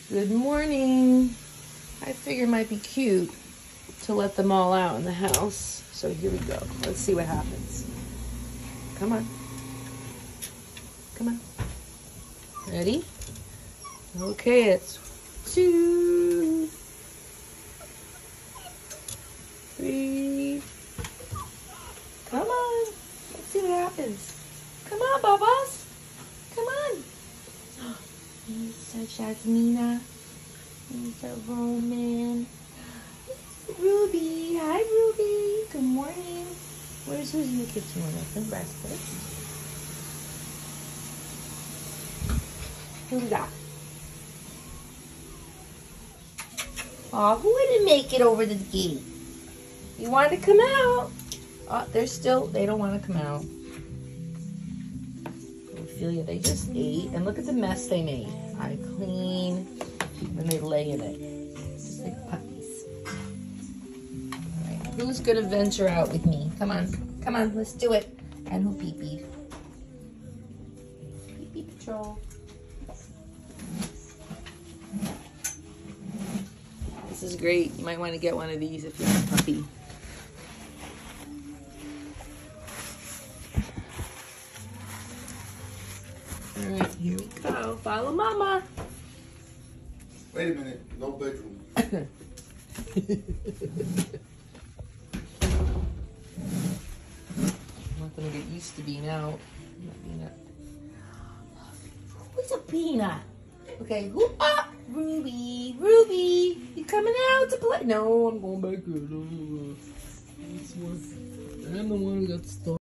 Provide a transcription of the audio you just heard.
Good morning. I figured it might be cute to let them all out in the house. So here we go. Let's see what happens. Come on. Come on. Ready? Okay, it's 2, 3. Come on. Let's see what happens. Come on, Bubbles. Come on. Mr. Jasmina. Mr. Roman. Ruby. Hi, Ruby. Good morning. Who's in the kitchen with us? And breakfast. Who we got? Aw, who didn't make it over the gate? You wanted to come out. Oh, they don't want to come out. Ophelia, they just ate. And look at the mess they made. I clean, and they lay in it. Just like puppies. All right, who's going to venture out with me? Come on. Come on, let's do it. And who pee-peed? Pee-pee patrol. This is great. You might want to get one of these if you have a puppy. All right, here we go. Follow Mama. Wait a minute. No bedroom. I want them to get used to being out. Who's a peanut? Okay, who? Ah, Ruby. Ruby, you coming out to play? No, I'm going back here. I'm the one who got stuck.